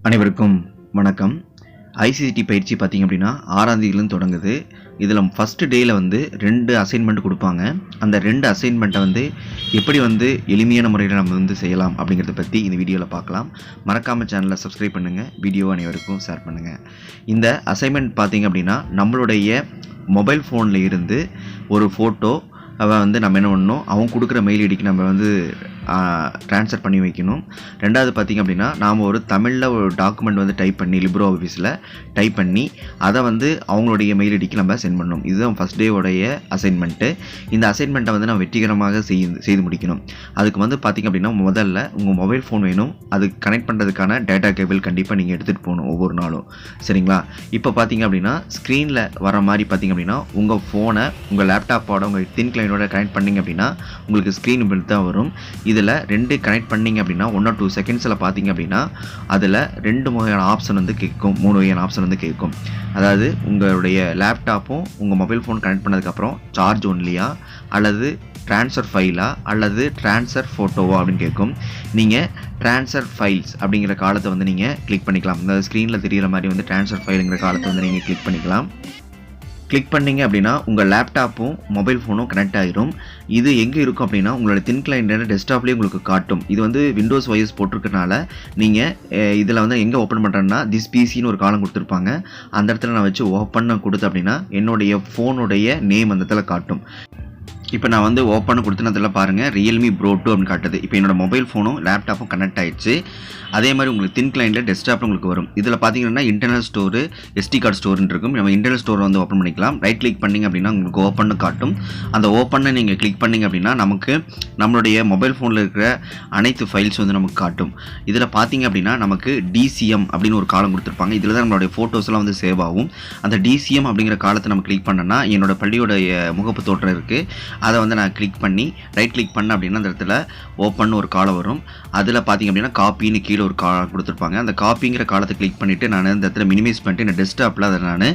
அனைவருக்கும் வணக்கம். ஐசிடி பயிற்சி பார்த்திங்க அப்படின்னா 6ஆம் தேதியிலேருந்து தொடங்குது. இதில் ஃபஸ்ட்டு டேயில் வந்து 2 அசைன்மெண்ட் கொடுப்பாங்க. அந்த 2 அசைன்மெண்ட்டை வந்து எப்படி வந்து எளிமையான முறையில் நம்ம வந்து செய்யலாம் அப்படிங்கிறத பற்றி இந்த வீடியோவில் பார்க்கலாம். மறக்காமல் சேனலை சப்ஸ்கிரைப் பண்ணுங்கள், வீடியோ அனைவருக்கும் ஷேர் பண்ணுங்கள். இந்த அசைன்மெண்ட் பார்த்திங்க அப்படின்னா நம்மளுடைய மொபைல் ஃபோனில் இருந்து ஒரு ஃபோட்டோ வந்து நம்ம என்ன பண்ணணும், அவங்க கொடுக்குற மெயில் ஐடிக்கு நம்ம வந்து ட்ரான்ஸ்ஃபர் பண்ணி வைக்கணும். ரெண்டாவது பார்த்திங்க அப்படின்னா நாம் ஒரு தமிழில் ஒரு டாக்குமெண்ட் வந்து டைப் பண்ணி லிப்ரோ ஆஃபீஸில் டைப் பண்ணி அதை வந்து அவங்களுடைய மெயில் ஐடிக்கு நம்ம சென்ட் பண்ணணும். இதுதான் ஃபஸ்ட் டேவோடைய அசைன்மெண்ட்டு. இந்த அசைன்மெண்ட்டை வந்து நம்ம வெற்றிகரமாக செய்து முடிக்கணும். அதுக்கு வந்து பார்த்திங்க அப்படின்னா முதல்ல உங்கள் மொபைல் ஃபோன் வேணும். அது கனெக்ட் பண்ணுறதுக்கான டேட்டா கேபிள் கண்டிப்பாக நீங்கள் எடுத்துகிட்டு போகணும் ஒவ்வொரு நாளும், சரிங்களா? இப்போ பார்த்திங்க அப்படின்னா ஸ்க்ரீனில் வர மாதிரி பார்த்திங்க அப்படின்னா உங்கள் ஃபோனை உங்கள் லேப்டாப்போட உங்கள் தின் கிளைனோட கனெக்ட் பண்ணிங்க அப்படின்னா உங்களுக்கு ஸ்க்ரீன் பில் தான் வரும். இதில் 2 கனெக்ட் பண்ணிங்க அப்படின்னா 1 or 2 செகண்ட்ஸில் பார்த்தீங்க அப்படின்னா அதில் 2 வகையான ஆப்ஷன் வந்து கேட்கும், 3 வகையான ஆப்ஷன் வந்து கேட்கும். அதாவது உங்களுடைய லேப்டாப்பும் உங்கள் மொபைல் ஃபோன் கனெக்ட் பண்ணதுக்கப்புறம் சார்ஜ் ஒன்லியா அல்லது ட்ரான்ஸ்ஃபர் ஃபைலா அல்லது ட்ரான்ஸ்ஃபர் ஃபோட்டோவா அப்படின்னு கேட்கும். நீங்கள் ட்ரான்ஸ்ஃபர் ஃபைல்ஸ் அப்படிங்கிற காலத்தை வந்து நீங்கள் கிளிக் பண்ணிக்கலாம். இந்த ஸ்க்ரீனில் தெரிகிற மாதிரி வந்து ட்ரான்ஸ்ஃபர் ஃபைலுங்கிற காலத்தை வந்து நீங்கள் கிளிக் பண்ணிக்கலாம். கிளிக் பண்ணிங்க அப்படின்னா உங்கள் லேப்டாப்பும் மொபைல் ஃபோனும் கனெக்ட் ஆகிரும். இது எங்கே இருக்கும் அப்படின்னா உங்களோட தின் கிளைண்ட் டெஸ்க்டாப்லேயே உங்களுக்கு காட்டும். இது வந்து விண்டோஸ் OS போட்டிருக்கனால நீங்கள் இதில் வந்து எங்கே ஓப்பன் பண்ணுறேன்னா திஸ் பிசின்னு ஒரு காலம் கொடுத்துருப்பாங்க. அந்த இடத்துல நான் வச்சு ஓப்பன் கொடுத்து அப்படின்னா என்னுடைய ஃபோனுடைய நேம் அந்த இடத்துல காட்டும். இப்போ நான் வந்து ஓப்பன் கொடுத்துனதில் பாருங்கள் Realme Pro 2 அப்படின்னு காட்டுது. இப்போ என்னோட மொபைல் ஃபோனும் லேப்டாப்பும் கனெக்ட் ஆகிடுச்சு. அதே மாதிரி உங்களுக்கு தின் கிளைண்டில் டெஸ்க்டாப்பில் உங்களுக்கு வரும். இதில் பார்த்தீங்கன்னா இன்டர்னல் ஸ்டோரு SD கார்டு ஸ்டோர்னு இருக்கும். நம்ம இன்டர்னல் ஸ்டோர் வந்து ஓப்பன் பண்ணிக்கலாம். ரைட் கிளிக் பண்ணிங்க அப்படின்னா உங்களுக்கு ஓப்பன் காட்டும். அந்த ஓப்பனை நீங்கள் கிளிக் பண்ணிங்க அப்படின்னா நமக்கு நம்மளுடைய மொபைல் ஃபோனில் இருக்கிற அனைத்து ஃபைல்ஸ் வந்து நமக்கு காட்டும். இதில் பார்த்தீங்க அப்படின்னா நமக்கு DCM அப்படின்னு ஒரு காலம் கொடுத்துருப்பாங்க. இதில் தான் நம்மளுடைய ஃபோட்டோஸ்லாம் வந்து சேவ் ஆகும். அந்த DCM அப்படிங்கிற காலத்தை நம்ம கிளிக் பண்ணோன்னா என்னோட பள்ளியோடைய முகப்பு தோற்றம் இருக்குது. அதை வந்து நான் கிளிக் பண்ணி ரைட் கிளிக் பண்ண அப்படின்னா அந்த இடத்துல ஓப்பன் ஒரு காலம் வரும். அதில் பார்த்திங்க அப்படின்னா காப்பின்னு கீழே ஒரு காலம் கொடுத்துருப்பாங்க. அந்த காப்பிங்கிற காலத்தை கிளிக் பண்ணிவிட்டு நான் இந்த இடத்துல மினிமைஸ் பண்ணிட்டு இந்த டெஸ்க்டாப்பில் அதை நான்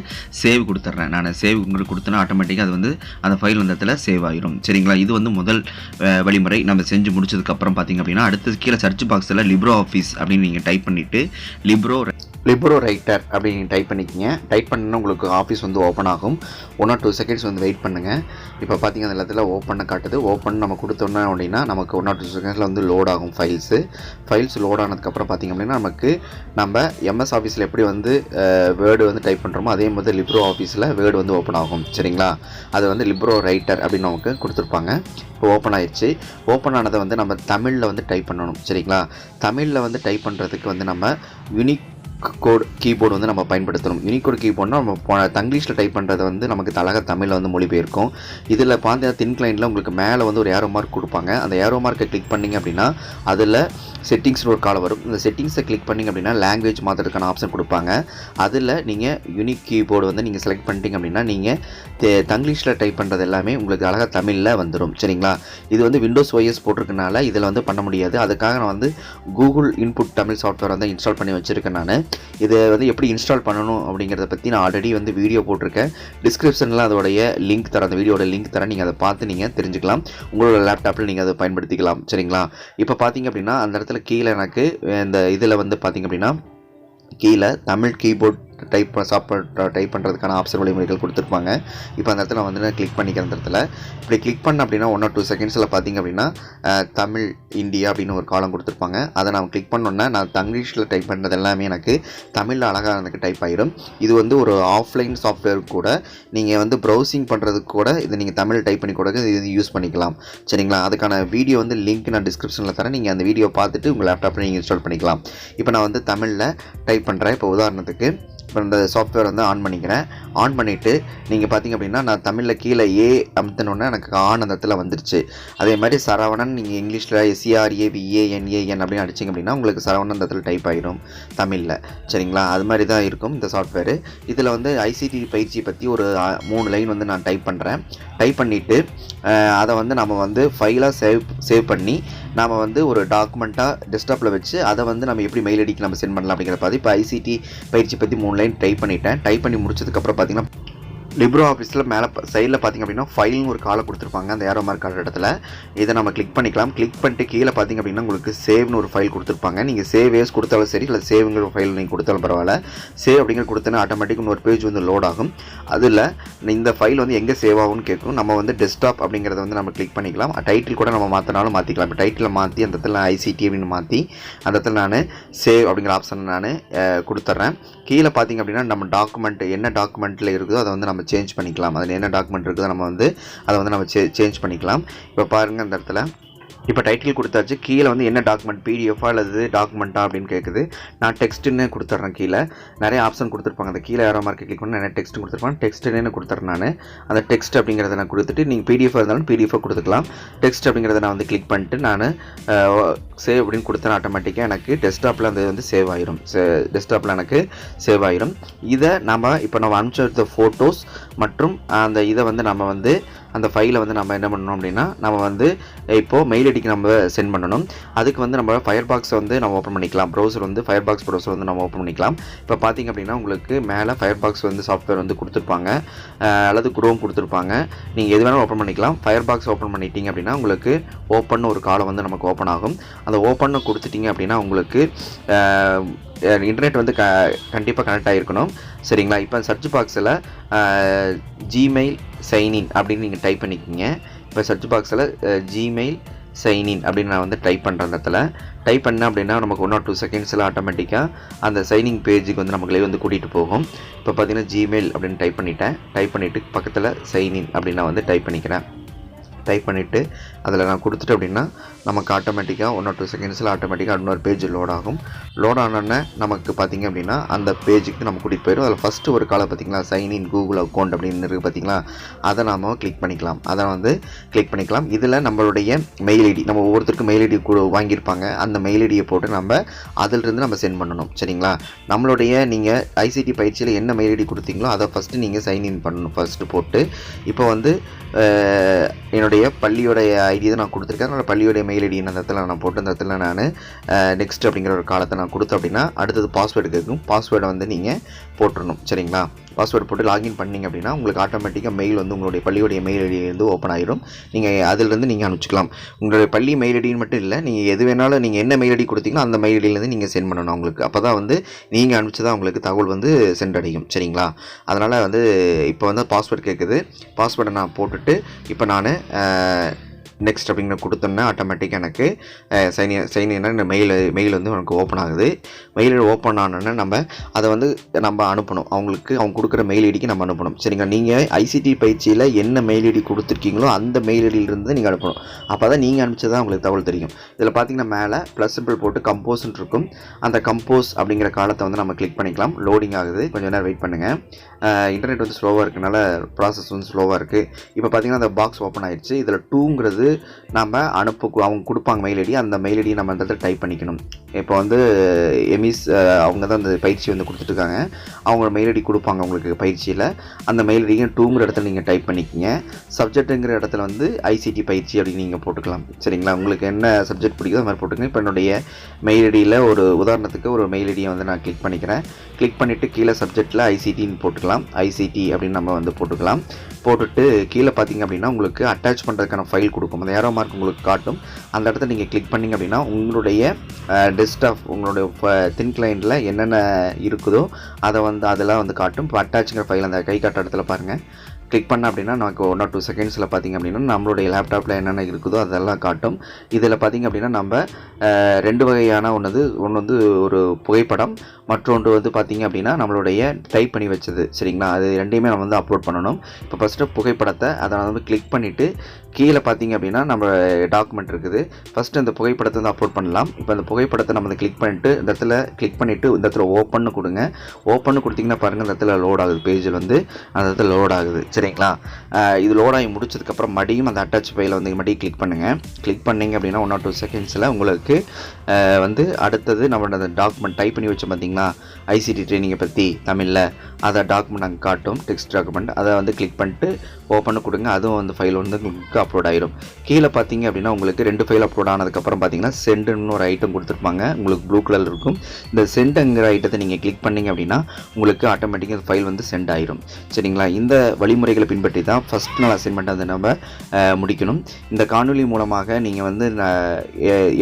சேவ் கொடுத்துட்றேன். நான் சேவ் உங்களுக்கு கொடுத்தேன்னா ஆட்டோமேட்டிக்காக அது வந்து அந்த ஃபைல் அந்த இடத்துல சேவ் ஆகிரும், சரிங்களா? இது வந்து முதல் வழிமுறை. நம்ம செஞ்சு முடிச்சதுக்கப்புறம் பார்த்திங்க அப்படின்னா அடுத்து கீழே சர்ச் பாக்ஸில் லிப்ரோ ஆஃபீஸ் அப்படின்னு நீங்கள் டைப் பண்ணிவிட்டு லிப்ரோ ரைட்டர் அப்படின்னு டைப் பண்ணிக்கிங்க. டைப் பண்ணால் உங்களுக்கு ஆஃபீஸ் வந்து ஓப்பன் ஆகும். 1 or 2 செகண்ட்ஸ் வந்து வெயிட் பண்ணுங்கள். இப்போ பார்த்திங்க அந்த இடத்துல ஓப்பனை காட்டுது. ஓப்பன் நம்ம கொடுத்தோன்னா அப்படின்னா நமக்கு 1 or 2 செகண்ட்ஸில் வந்து லோட் ஆகும் ஃபைல்ஸ் லோட் ஆனதுக்கப்புறம் பார்த்திங்க அப்படின்னா நமக்கு நம்ம MS ஆஃபீஸில் எப்படி வந்து வேர்டு வந்து டைப் பண்ணுறோமோ அதே மாதிரி லிப்ரோ ஆஃபீஸில் வேர்டு வந்து ஓப்பன் ஆகும், சரிங்களா? அது வந்து லிப்ரோ ரைட்டர் அப்படின்னு நமக்கு கொடுத்துருப்பாங்க. இப்போ ஓப்பன் ஆயிடுச்சு. ஓப்பன் ஆனதை வந்து நம்ம தமிழில் வந்து டைப் பண்ணணும், சரிங்களா? தமிழில் வந்து டைப் பண்ணுறதுக்கு வந்து நம்ம யூனிக் கீபோர்டு வந்து நம்ம பயன்படுத்தணும். யூனிகோட் கீபோர்ட்னா நம்ம தங்கிலீஷில் டைப் பண்ணுறது வந்து நமக்கு அழகாக தமிழில் வந்து மொழிபெயர்க்கும். இதில் பார்த்தீங்கன்னா தின் கிளைண்டில் உங்களுக்கு மேலே வந்து ஒரு ஏரோ மார்க் கொடுப்பாங்க. அந்த ஏரோ மார்க்கை கிளிக் பண்ணிங்க அப்படின்னா அதில் செட்டிங்ஸ்னு ஒரு காலம் வரும். இந்த செட்டிங்ஸை கிளிக் பண்ணிங்க அப்படின்னா லாங்குவேஜ் மாற்றுறதுக்கான ஆப்ஷன் கொடுப்பாங்க. அதில் நீங்கள் யூனிக் கீபோர்டு வந்து நீங்கள் செலக்ட் பண்ணிட்டீங்க அப்படின்னா நீங்கள் தங்கிலீஷில் டைப் பண்ணுறது எல்லாமே உங்களுக்கு அழகாக தமிழில் வந்துடும், சரிங்களா? இது வந்து விண்டோஸ் OS போட்டிருக்கனால இதில் வந்து பண்ண முடியாது. அதுக்காக நான் வந்து கூகுள் இன்புட் தமிழ் சாஃப்ட்வேர் வந்து இன்ஸ்டால் பண்ணி வச்சுருக்கேன். நான் இதை வந்து எப்படி இன்ஸ்டால் பண்ணணும் அப்படிங்கிறத பற்றி நான் ஆல்ரெடி வந்து வீடியோ போட்டிருக்கேன். டிஸ்கிரிப்ஷனில் அதோடைய லிங்க் தரேன், அந்த வீடியோட லிங்க் தரேன். நீங்கள் அதை பார்த்து நீங்கள் தெரிஞ்சுக்கலாம். உங்களோட லேப்டாப்பில் நீங்கள் அதை பயன்படுத்திக்கலாம், சரிங்களா? இப்போ பார்த்தீங்க அப்படின்னா அந்த இடத்துல கீழே எனக்கு இந்த இதில் வந்து பார்த்திங்க அப்படின்னா கீழே தமிழ் கீபோர்ட் டைப் பண்ணுறதுக்கான ஆப்ஷன் வழிமுறைகள் கொடுத்துருப்பாங்க. இப்போ அந்த இடத்துல வந்து நான் கிளிக் பண்ணிக்கிறேன். அந்த இடத்துல இப்படி கிளிக் பண்ண அப்படின்னா 1 or 2 செகண்ட்ஸில் பார்த்திங்க அப்படின்னா தமிழ் இந்தியா அப்படின்னு ஒரு காலம் கொடுத்துருப்பாங்க. அதை நான் கிளிக் பண்ணோன்னா நான் தங்கிலீஷில் டைப் பண்ணுறது எல்லாமே எனக்கு தமிழில் அழகாக எனக்கு டைப் ஆகிடும். இது வந்து ஒரு ஆஃப்லைன் சாஃப்ட்வேர் கூட. நீங்கள் வந்து ப்ரௌசிங் பண்ணுறதுக்கு கூட இதை நீங்கள் தமிழ் டைப் பண்ணி கூட இது யூஸ் பண்ணிக்கலாம், சரிங்களா? அதுக்கான வீடியோ வந்து லிங்க் நான் டிஸ்கிரிப்ஷனில் தரேன். நீங்கள் அந்த வீடியோ பார்த்துட்டு உங்கள் லேப்டாப்பில் நீங்கள் இன்ஸ்டால் பண்ணிக்கலாம். இப்போ நான் வந்து தமிழில் டைப் பண்ணுறேன். இப்போ உதாரணத்துக்கு இப்போ இந்த சாஃப்ட்வேர் வந்து ஆன் பண்ணிக்கிறேன். ஆன் பண்ணிவிட்டு நீங்கள் பார்த்திங்க அப்படின்னா நான் தமிழில் கீழே அமுத்தினோன்னே எனக்கு அந்த இடத்துல வந்துருச்சு. அதே மாதிரி சரவணன் நீங்கள் இங்கிலீஷில் SERAVANAN அப்படின்னு அடிச்சிங்க அப்படின்னா உங்களுக்கு சரவணன் அந்த இடத்துல டைப் ஆகிடும் தமிழில், சரிங்களா? அது மாதிரி தான் இருக்கும் இந்த சாஃப்ட்வேரு. இதில் வந்து ICT பயிற்சி பற்றி ஒரு 3 லைன் வந்து நான் டைப் பண்ணுறேன். டைப் பண்ணிவிட்டு அதை வந்து நம்ம வந்து ஃபைலாக சேவ் பண்ணி நாம் வந்து ஒரு டாக்குமெண்ட்டாக டெஸ்க்டாப்பில் வச்சு அதை வந்து நம்ம எப்படி மெயில் ஐடிக்கு நம்ம சென்ட் பண்ணலாம் அப்படிங்கிற பார்த்து இப்போ ICT பயிற்சி பற்றி 3 லைன் டைப் பண்ணிட்டேன். டைப் பண்ணி முடிச்சதுக்கப்புறம் பார்த்திங்கன்னா லிப்ரோ ஆஃபீஸில் மேலே சைடில் பார்த்திங்க அப்படின்னா ஃபைல்னு ஒரு காலை கொடுத்துருப்பாங்க. அந்த ஏரோ மார்க் கார்டு இடத்துல இதை நம்ம கிளிக் பண்ணிக்கலாம். கிளிக் பண்ணிட்டு கீழே பார்த்திங்க அப்படின்னா உங்களுக்கு சேவ்னு ஒரு ஃபைல் கொடுத்துருப்பாங்க. நீங்கள் சேவ் ஏஸ் கொடுத்தாலும் சரி, இல்லை சேவ்ங்கிற ஃபைல் நீங்கள் கொடுத்தாலும் பரவாயில்ல. சேவ் அப்படிங்கிற கொடுத்தோன்னா ஆட்டோமேட்டிக் ஒரு பேஜ் வந்து லோட் ஆகும். அதில் இந்த ஃபைல் வந்து எங்கே சேவ் ஆகும்னு கேட்கும். நம்ம வந்து டெஸ்க்டாப் அப்படிங்கிறத வந்து நம்ம கிளிக் பண்ணிக்கலாம். டைட்டில் கூட நம்ம மாற்றினாலும் மாற்றிக்கலாம். இப்போ டைட்டில் மாற்றி அந்த இடத்துல ஐசிடி அப்படின்னு மாற்றி அந்த இடத்துல நான் சேவ் அப்படிங்கிற ஆப்ஷனை நான் கொடுத்துட்றேன். கீழே பார்த்திங்க அப்படின்னா நம்ம டாக்குமெண்ட் என்ன டாக்குமெண்ட்டில் இருக்குதோ அதை வந்து நம்ம சேஞ்ச் பண்ணிக்கலாம். அதில் என்ன டாக்குமெண்ட் இருக்குதோ நம்ம வந்து அதை வந்து நம்ம சேஞ்ச் பண்ணிக்கலாம். இப்போ பாருங்கள் அந்த இடத்துல இப்போ டைட்டில் கொடுத்தாச்சு. கீழே வந்து என்ன டாக்குமெண்ட், பிடிஎஃபா அல்லது டாக்குமெண்ட்டா அப்படின்னு கேட்குது. நான் டெக்ஸ்ட்டுன்னு கொடுத்துட்றேன். கீழே நிறைய ஆப்ஷன் கொடுத்துருப்பாங்க. அந்த கீழே யாரோ மார்க்கை கிளிக் பண்ணி நிறைய டெக்ஸ்ட் கொடுத்துருப்பாங்க. டெக்ஸ்ட்டுன்னு கொடுத்துட்றேன். நான் அந்த டெக்ஸ்ட் அப்படிங்கிறத நான் கொடுத்துட்டு நீங்கள் பிடிஎஃபாக இருந்தாலும் பிடிஎஃபாக கொடுத்துக்கலாம். டெக்ஸ்ட் அப்படிங்கிறத நான் வந்து கிளிக் பண்ணிட்டு நான் சேவ் அப்படின்னு கொடுத்தேன். ஆட்டோமேட்டிக்காக எனக்கு டெஸ்க்டாப்பில் அந்த வந்து சேவ் ஆயிரும். டெஸ்க்டாப்பில் எனக்கு சேவ் ஆயிரும். இதை நம்ம இப்போ நம்ம அனுப்பிச்ச ஃபோட்டோஸ் மற்றும் அந்த இதை வந்து நம்ம வந்து அந்த ஃபைலை வந்து நம்ம என்ன பண்ணணும் அப்படின்னா நம்ம வந்து இப்போது மெயில் ஐடிக்கு நம்ம சென்ட் பண்ணணும். அதுக்கு வந்து நம்ம ஃபயர் பாக்ஸை வந்து நம்ம ஓப்பன் பண்ணிக்கலாம். ப்ரௌசர் வந்து ஃபயர் பாக்ஸ் ப்ரௌசர் வந்து நம்ம ஓப்பன் பண்ணிக்கலாம். இப்போ பார்த்திங்க அப்படின்னா உங்களுக்கு மேலே ஃபயர் பாக்ஸ் வந்து சாஃப்ட்வேர் வந்து கொடுத்துருப்பாங்க அல்லது குரோம் கொடுத்துருப்பாங்க. நீங்கள் எது வேணாலும் ஓப்பன் பண்ணிக்கலாம். ஃபயர் பாக்ஸ் ஓப்பன் பண்ணிட்டீங்க அப்படின்னா உங்களுக்கு ஓப்பன் ஒரு காலம் வந்து நமக்கு ஓப்பன் ஆகும். அந்த ஓப்பன் கொடுத்துட்டிங்க அப்படின்னா உங்களுக்கு இன்டர்நெட் வந்து கண்டிப்பாக கனெக்ட் ஆகிருக்கணும். சரிங்களா? இப்போ சர்ச் பாக்ஸில் ஜிமெயில் சைன்இன் அப்படின்னு நீங்கள் டைப் பண்ணிக்கிங்க. இப்போ சர்ச் பாக்ஸில் ஜிமெயில் சைன்இன் அப்படின்னு நான் வந்து டைப் பண்ணுற இடத்துல டைப் பண்ணேன் அப்படின்னா நமக்கு 1 or 2 செகண்ட்ஸில் ஆட்டோமேட்டிக்காக அந்த சைனிங் பேஜுக்கு வந்து நமக்கு வந்து கூட்டிகிட்டு போகும். இப்போ பார்த்தீங்கன்னா ஜிமெயில் அப்படின்னு டைப் பண்ணிவிட்டு பக்கத்தில் சைன்இன் அப்படின்னு நான் வந்து டைப் பண்ணிக்கிறேன். டைப் பண்ணிவிட்டு அதில் நான் கொடுத்துட்டு அப்படின்னா நமக்கு ஆட்டோமேட்டிக்காக 1 or 2 செகண்ட்ஸில் ஆட்டோமேட்டிக்காக இன்னொரு பேஜ் லோட் ஆகும். லோட் ஆனோடனே நமக்கு பார்த்திங்க அப்படின்னா அந்த பேஜுக்கு நம்ம கூட்டிகிட்டு போயிடும். அதில் ஃபஸ்ட்டு ஒரு காலை பார்த்திங்களா சைன்இன் கூகுள் அக்கௌண்ட் அப்படின்னு இருக்குது பார்த்திங்களா, அதை நாம் கிளிக் பண்ணிக்கலாம். அதை வந்து கிளிக் பண்ணிக்கலாம். இதில் நம்மளுடைய மெயில் ஐடி நம்ம ஒவ்வொருத்தருக்கும் மெயில் ஐடி வாங்கியிருப்பாங்க. அந்த மெயில் ஐடியை போட்டு நம்ம அதிலிருந்து நம்ம சென்ட் பண்ணணும். சரிங்களா? நம்மளுடைய நீங்கள் ஐசிடி பயிற்சியில் என்ன மெயில் ஐடி கொடுத்தீங்களோ அதை ஃபஸ்ட்டு நீங்கள் சைன்இன் பண்ணணும். ஃபஸ்ட்டு போட்டு இப்போ வந்து என்னுடைய பள்ளியோடைய ஐடி தான் நான் கொடுத்துருக்கேன். என்னோடய பள்ளியோடைய மெயில் ஐடி அந்த இடத்துல நான் போட்டு அந்த இடத்துல நான் நெக்ஸ்ட் அப்படிங்கிற ஒரு காலத்தை நான் கொடுத்தேன் அப்படின்னா அடுத்தது பாஸ்வேர்டு கேட்கும். பாஸ்வேர்டை வந்து நீங்கள் போட்டுடணும். சரிங்களா? பாஸ்வேர்டு போட்டு லாகின் பண்ணிங்க அப்படின்னா உங்களுக்கு ஆட்டோமேட்டிக்காக மெயில் வந்து உங்களுடைய பள்ளியோடைய மெயில் ஐடி வந்து ஓப்பன் ஆகிடும். நீங்கள் அதிலிருந்து நீங்கள் அனுப்பிச்சிக்கலாம். உங்களுடைய பள்ளி மெயில் ஐடின்னு மட்டும் இல்லை, நீங்கள் எது வேணாலும் நீங்கள் என்ன மெயில் ஐடி கொடுத்தீங்களோ அந்த மெயில் ஐடியிலேருந்து நீங்கள் சென்ட் பண்ணணும் அவங்களுக்கு. அப்போ தான் வந்து நீங்கள் அனுப்பிச்சதான் உங்களுக்கு தகவல் வந்து சென்றடையும். சரிங்களா? அதனால் வந்து இப்போ வந்து பாஸ்வேர்டு கேட்குது. பாஸ்வேர்டை நான் போட்டுட்டு இப்போ நான் நெக்ஸ்ட் அப்படிங்கிற கொடுத்தோன்னா ஆட்டோமேட்டிக்காக எனக்கு சைன் இந்த மெயில் வந்து எனக்கு ஓப்பன் ஆகுது. மெயில் ஓப்பன் ஆனோன்னா நம்ம அதை வந்து நம்ம அனுப்பணும். அவங்க கொடுக்குற மெயில் ஐடிக்கு நம்ம அனுப்பணும். சரிங்களா? நீங்கள் ஐசிடி பயிற்சியில் என்ன மெயில் ஐடி கொடுத்துருக்கீங்களோ அந்த மெயில் ஐடியிலிருந்து நீங்கள் அனுப்பணும். அப்போ தான் நீங்கள் அனுப்பிச்சதான் உங்களுக்கு தகவல் தெரியும். இதில் பார்த்தீங்கன்னா மேலே ப்ளஸ் சிம்பிள் போட்டு கம்போஸ்ன்னு இருக்கும். அந்த கம்போஸ் அப்படிங்கிற காலத்தை வந்து நம்ம கிளிக் பண்ணிக்கலாம். லோடிங் ஆகுது, கொஞ்சம் நேரம் வெயிட் பண்ணுங்கள். இன்டர்நெட் வந்து ஸ்லோவாக இருக்கனால ப்ராசஸ் வந்து ஸ்லோவாக இருக்குது. இப்போ பார்த்தீங்கன்னா அந்த பாக்ஸ் ஓப்பன் ஆகிடுச்சு. இதில் 2ங்கிறது நம்ம அவங்க கொடுப்பாங்க மெயில் ஐடி. அந்த மெயில் ஐடியை நம்ம அந்த இடத்துல டைப் பண்ணிக்கணும். இப்போ வந்து எமிஸ் அவங்க தான் அந்த பயிற்சி வந்து கொடுத்துட்ருக்காங்க. அவங்க மெயில் ஐடி கொடுப்பாங்க உங்களுக்கு பயிற்சியில். அந்த மெயில் ஐடியை 2ங்கிற இடத்துல நீங்கள் டைப் பண்ணிக்கிங்க. சப்ஜெக்ட்டுங்கிற இடத்துல வந்து ஐசிடி பயிற்சி அப்படின்னு நீங்கள் போட்டுக்கலாம். சரிங்களா? உங்களுக்கு என்ன சப்ஜெக்ட் பிடிக்குதோ அது மாதிரி போட்டுக்கங்க. இப்போ என்னுடைய மெயில் ஐடியில் ஒரு உதாரணத்துக்கு ஒரு மெயில் ஐடியை வந்து நான் கிளிக் பண்ணிக்கிறேன். கிளிக் பண்ணிவிட்டு கீழே சப்ஜெக்டில் ஐசிடின்னு போட்டுக்கலாம். ஐசிடி அப்படின்னு நம்ம வந்து போட்டுக்கலாம். போட்டுட்டு கீழே பார்த்தீங்க அப்படின்னா உங்களுக்கு அட்டாச் பண்ணுறதுக்கான ஃபைல் கொடுக்கும். அந்த ஏரோ மார்க் உங்களுக்கு காட்டும். அந்த இடத்துல நீங்கள் கிளிக் பண்ணிங்க அப்படின்னா உங்களுடைய டெஸ்க்டாப் உங்களுடைய தின் கிளைண்டில் என்னென்ன இருக்குதோ அதை வந்து அதெல்லாம் வந்து காட்டும். இப்போ அட்டாச்சுங்கிற ஃபைல் அந்த கை காட்டுற இடத்துல பாருங்கள். கிளிக் பண்ண அப்படின்னா நமக்கு 1 or 2 செகண்ட்ஸில் பார்த்திங்க அப்படின்னா நம்மளுடைய லேப்டாப்பில் என்னென்ன இருக்குதோ அதெல்லாம் காட்டும். இதில் பார்த்திங்க அப்படின்னா நம்ம 2 வகையான ஒன்று வந்து ஒரு புகைப்படம், மற்றொன்று வந்து பார்த்திங்க அப்படின்னா நம்மளுடைய டைப் பண்ணி வச்சது. சரிங்களா? அது ரெண்டையுமே நம்ம வந்து அப்லோட் பண்ணணும். இப்போ ஃபஸ்ட்டு புகைப்படத்தை அதை வந்து கிளிக் பண்ணிவிட்டு கீழே பார்த்திங்க அப்படின்னா நம்ம டாக்குமெண்ட் இருக்குது. ஃபஸ்ட்டு அந்த புகைப்படத்தை வந்து அப்லோட் பண்ணலாம். இப்போ அந்த புகைப்படத்தை நம்ம வந்து கிளிக் பண்ணிவிட்டு இந்த இடத்துல கிளிக் பண்ணிவிட்டு இந்த இடத்துல ஓப்பன்னு கொடுங்க. ஓப்பன்னு கொடுத்திங்கன்னா பாருங்கள் இந்த இடத்துல லோட் ஆகுது. பேஜில் வந்து அந்த இடத்துல லோட் ஆகுது. சரிங்களா? இது லோட் ஆகி முடிச்சதுக்கப்புறம் மறுபடியும் அந்த அட்டாச் ஃபைலை வந்து மறுபடியும் கிளிக் பண்ணுங்கள். கிளிக் பண்ணிங்க அப்படின்னா 1 or 2 செகண்ட்ஸில் உங்களுக்கு வந்து அடுத்தது நம்மளோட அந்த டாக்குமெண்ட் டைப் பண்ணி வச்சோம் பார்த்திங்களா, ஐசிடி ட்ரைனிங்கை பற்றி தமிழில், அதை டாக்குமெண்ட் அங்கே காட்டும். டெக்ஸ்ட் டாக்குமெண்ட் அதை வந்து கிளிக் பண்ணிட்டு ஓப்பன் கொடுங்க. அதுவும் அந்த ஃபைல் வந்து உங்களுக்கு அப்லோட் ஆயிடும். கீழே பார்த்தீங்க அப்படின்னா உங்களுக்கு 2 ஃபைல் அப்லோட் ஆனதுக்கப்புறம் பார்த்தீங்கன்னா சென்டுன்னு ஒரு ஐட்டம் கொடுத்துருப்பாங்க. உங்களுக்கு ப்ளூ கலர் இருக்கும். இந்த சென்டுங்கிற ஐட்டத்தை நீங்கள் கிளிக் பண்ணிங்க அப்படின்னா உங்களுக்கு ஆட்டோமேட்டிக்காக அந்த ஃபைல் வந்து சென்ட் ஆயிடும். சரிங்களா? இந்த வழிமுறைகளை பின்பற்றி தான் ஃபஸ்ட் நாள் அசைன்மெண்ட் வந்து நம்ம முடிக்கணும். இந்த காணொலி மூலமாக நீங்கள் வந்து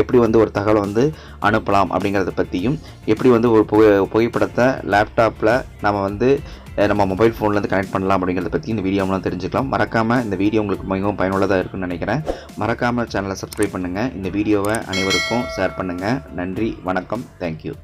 எப்படி வந்து ஒரு தகவலை வந்து அனுப்பலாம் அப்படிங்கிறத பற்றியும், எப்படி வந்து ஒரு புகைப்படத்தை லேப்டாப்பில் நம்ம வந்து நம்ம மொபைல் ஃபோன்லேருந்து கனெக்ட் பண்ணலாம் அப்படிங்கிறத பற்றி இந்த வீடியோலாம் தெரிஞ்சுக்கலாம். மறக்காமல் இந்த வீடியோ உங்களுக்கு மிகவும் பயனுள்ளதாக இருக்குன்னு நினைக்கிறேன். மறக்காமல் சேனலை சப்ஸ்கிரைப் பண்ணுங்கள். இந்த வீடியோவை அனைவருக்கும் ஷேர் பண்ணுங்கள். நன்றி, வணக்கம், தேங்க்யூ.